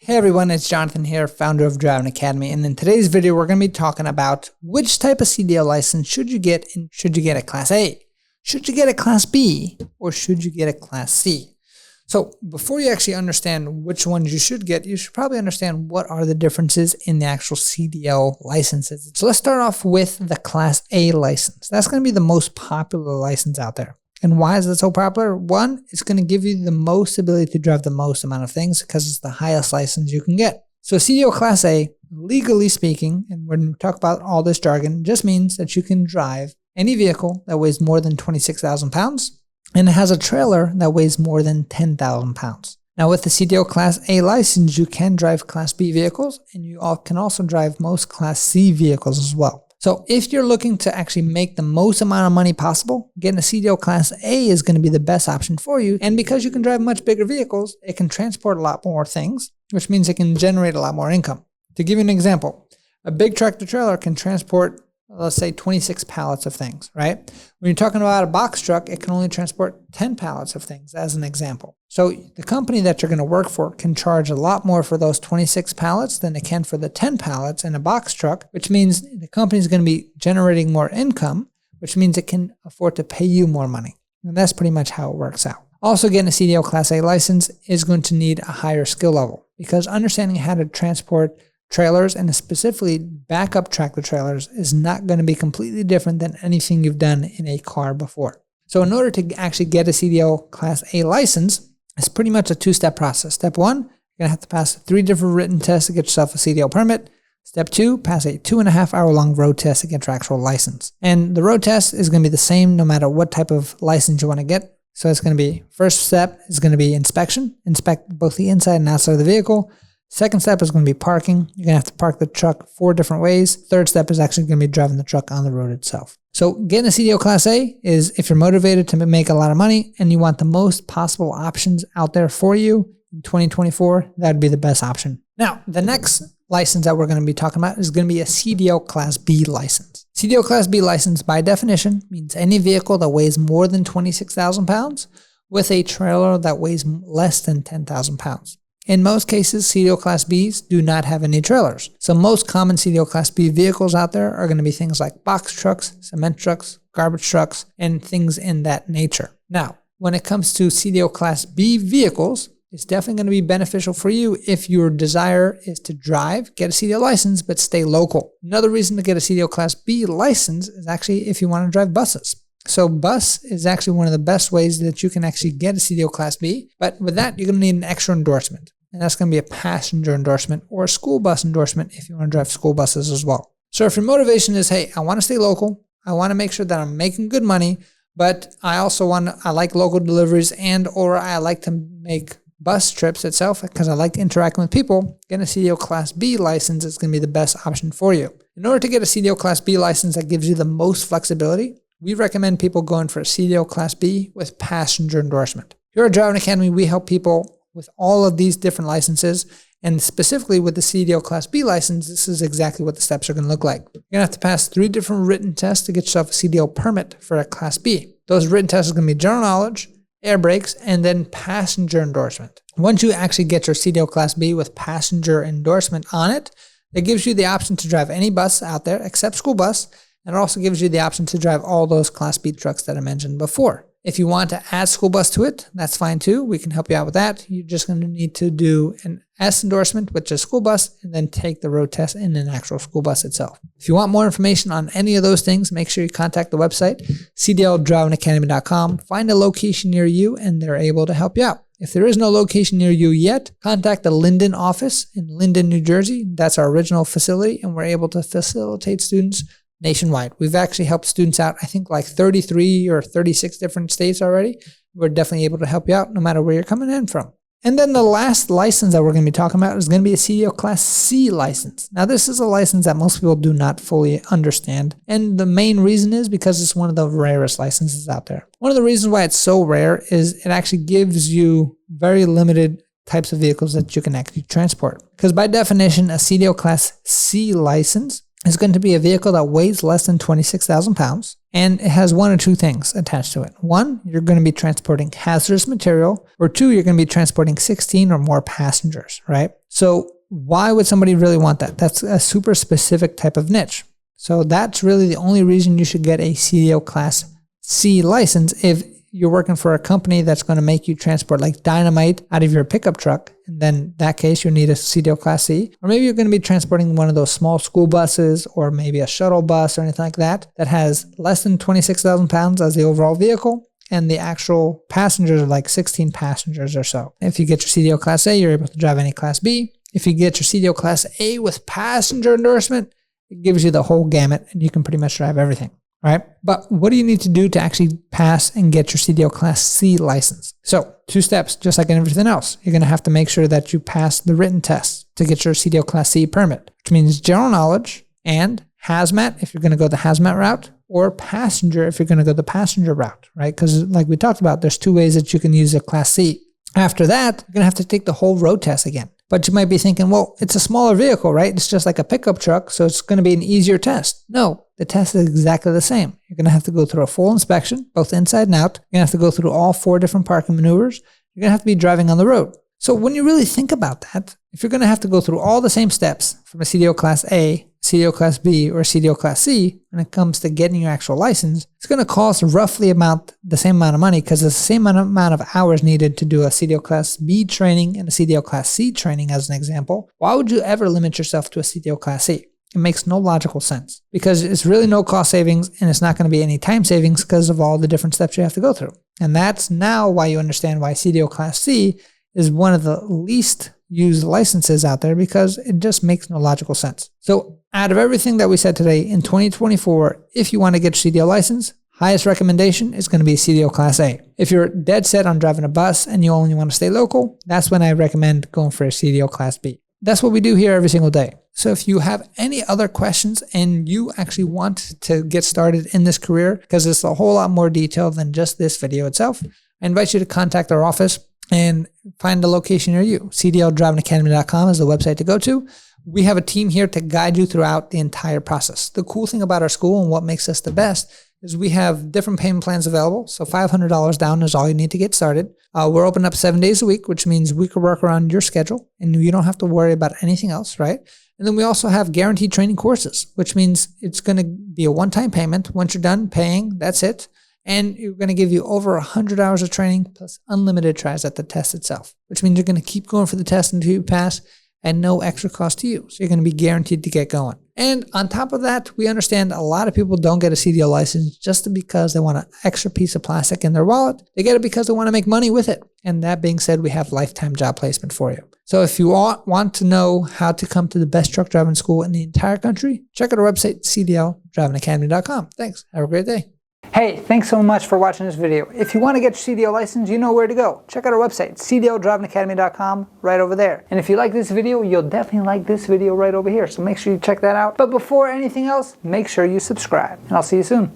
Hey everyone, it's Jonathan here, founder of Driving Academy, and in today's video we're going to be talking about which type of CDL license should you get, and should you get a Class A? Should you get a Class B? Or should you get a Class C? So before you actually understand which ones you should get, you should probably understand what are the differences in the actual CDL licenses. So let's start off with the Class A license. That's going to be the most popular license out there. And why is it so popular? One, it's going to give you the most ability to drive the most amount of things because it's the highest license you can get. So CDL Class A, legally speaking, and when we talk about all this jargon, just means that you can drive any vehicle that weighs more than 26,000 pounds and it has a trailer that weighs more than 10,000 pounds. Now with the CDL Class A license, you can drive Class B vehicles and you can also drive most Class C vehicles as well. So if you're looking to actually make the most amount of money possible, getting a CDL Class A is going to be the best option for you. And because you can drive much bigger vehicles, it can transport a lot more things, which means it can generate a lot more income. To give you an example, a big tractor trailer can transport, let's say 26 pallets of things, right? When you're talking about a box truck, it can only transport 10 pallets of things as an example. So the company that you're going to work for can charge a lot more for those 26 pallets than it can for the 10 pallets in a box truck, which means the company is going to be generating more income, which means it can afford to pay you more money. And that's pretty much how it works out. Also, getting a CDL Class A license is going to need a higher skill level because understanding how to transport trailers and specifically backup tractor trailers is not going to be completely different than anything you've done in a car before. So in order to actually get a CDL Class A license, it's pretty much a two-step process. Step one, you're going to have to pass 3 different written tests to get yourself a CDL permit. Step 2, pass a 2.5-hour-long road test to get your actual license. And the road test is going to be the same no matter what type of license you want to get. So it's going to be, first step is going to be inspection. Inspect both the inside and outside of the vehicle. Second step is going to be parking. You're going to have to park the truck 4 different ways. Third step is actually going to be driving the truck on the road itself. So getting a CDL Class A is if you're motivated to make a lot of money and you want the most possible options out there for you in 2024, that would be the best option. Now, the next license that we're going to be talking about is going to be a CDL Class B license. CDL Class B license, by definition, means any vehicle that weighs more than 26,000 pounds with a trailer that weighs less than 10,000 pounds. In most cases, CDL Class Bs do not have any trailers. So most common CDL Class B vehicles out there are going to be things like box trucks, cement trucks, garbage trucks, and things in that nature. Now, when it comes to CDL Class B vehicles, it's definitely going to be beneficial for you if your desire is to drive, get a CDL license, but stay local. Another reason to get a CDL Class B license is actually if you want to drive buses. So bus is actually one of the best ways that you can actually get a CDL Class B, but with that, you're going to need an extra endorsement. And that's going to be a passenger endorsement or a school bus endorsement if you want to drive school buses as well. So if your motivation is, hey, I want to stay local, I want to make sure that I'm making good money, but I also I like local deliveries or I like to make bus trips itself because I like interacting with people, getting a CDL Class B license is going to be the best option for you. In order to get a CDL Class B license that gives you the most flexibility, we recommend people going for a CDL Class B with passenger endorsement. Here at Driving Academy, we help people with all of these different licenses, and specifically with the CDL Class B license, this is exactly what the steps are going to look like. You're going to have to pass 3 different written tests to get yourself a CDL permit for a Class B. Those written tests are going to be general knowledge, air brakes, and then passenger endorsement. Once you actually get your CDL Class B with passenger endorsement on it, it gives you the option to drive any bus out there except school bus, and it also gives you the option to drive all those Class B trucks that I mentioned before. If you want to add school bus to it, that's fine too. We can help you out with that. You're just going to need to do an S endorsement, which is school bus, and then take the road test in an actual school bus itself. If you want more information on any of those things, make sure you contact the website, cdldrivingacademy.com. Find a location near you, and they're able to help you out. If there is no location near you yet, contact the Linden office in Linden, New Jersey. That's our original facility, and we're able to facilitate students nationwide. We've actually helped students out, I think like 33 or 36 different states already. We're definitely able to help you out no matter where you're coming in from. And then the last license that we're going to be talking about is going to be a CDL Class C license. Now, this is a license that most people do not fully understand. And the main reason is because it's one of the rarest licenses out there. One of the reasons why it's so rare is it actually gives you very limited types of vehicles that you can actually transport. Because by definition, a CDL Class C license is going to be a vehicle that weighs less than 26,000 pounds, and it has one or two things attached to it. One, you're going to be transporting hazardous material, or two, you're going to be transporting 16 or more passengers, right? So why would somebody really want that? That's a super specific type of niche. So that's really the only reason you should get a CDL Class C license. If you're working for a company that's going to make you transport like dynamite out of your pickup truck, and then in that case you need a CDL Class C. Or maybe you're going to be transporting one of those small school buses, or maybe a shuttle bus or anything like that, that has less than 26,000 pounds as the overall vehicle, and the actual passengers are like 16 passengers or so. If you get your CDL Class A, you're able to drive any Class B. If you get your CDL Class A with passenger endorsement, it gives you the whole gamut and you can pretty much drive everything. Right? But what do you need to do to actually pass and get your CDL Class C license? So 2 steps, just like in everything else. You're going to have to make sure that you pass the written test to get your CDL Class C permit, which means general knowledge and hazmat if you're going to go the hazmat route, or passenger if you're going to go the passenger route, right? Because like we talked about, there's 2 ways that you can use a Class C. After that, you're going to have to take the whole road test again. But you might be thinking, well, it's a smaller vehicle, right? It's just like a pickup truck, so it's going to be an easier test. No, the test is exactly the same. You're going to have to go through a full inspection, both inside and out. You're going to have to go through all 4 different parking maneuvers. You're going to have to be driving on the road. So when you really think about that, if you're going to have to go through all the same steps from a CDL Class A, CDL Class B, or CDL Class C, when it comes to getting your actual license, it's going to cost roughly the same amount of money, because it's the same amount of hours needed to do a CDL Class B training and a CDL Class C training as an example. Why would you ever limit yourself to a CDL Class C? It makes no logical sense, because it's really no cost savings and it's not going to be any time savings because of all the different steps you have to go through. And that's now why you understand why CDL Class C is one of the least used licenses out there, because it just makes no logical sense. So out of everything that we said today, in 2024, if you want to get your CDL license, highest recommendation is going to be CDL Class A. If you're dead set on driving a bus and you only want to stay local, that's when I recommend going for a CDL Class B. That's what we do here every single day. So if you have any other questions and you actually want to get started in this career, because it's a whole lot more detailed than just this video itself, I invite you to contact our office and find a location near you. CDLDrivingAcademy.com is the website to go to. We have a team here to guide you throughout the entire process. The cool thing about our school and what makes us the best is we have different payment plans available. So $500 down is all you need to get started. We're open up 7 days a week, which means we can work around your schedule and you don't have to worry about anything else, right? And then we also have guaranteed training courses, which means it's going to be a one-time payment. Once you're done paying, that's it. And you're going to give you over 100 hours of training plus unlimited tries at the test itself, which means you're going to keep going for the test until you pass and no extra cost to you. So you're going to be guaranteed to get going. And on top of that, we understand a lot of people don't get a CDL license just because they want an extra piece of plastic in their wallet. They get it because they want to make money with it. And that being said, we have lifetime job placement for you. So if you want to know how to come to the best truck driving school in the entire country, check out our website, CDLDrivingAcademy.com. Thanks. Have a great day. Hey, thanks so much for watching this video. If you want to get your CDL license, you know where to go. Check out our website, CDLDrivingAcademy.com, right over there. And if you like this video, you'll definitely like this video right over here. So make sure you check that out. But before anything else, make sure you subscribe. And I'll see you soon.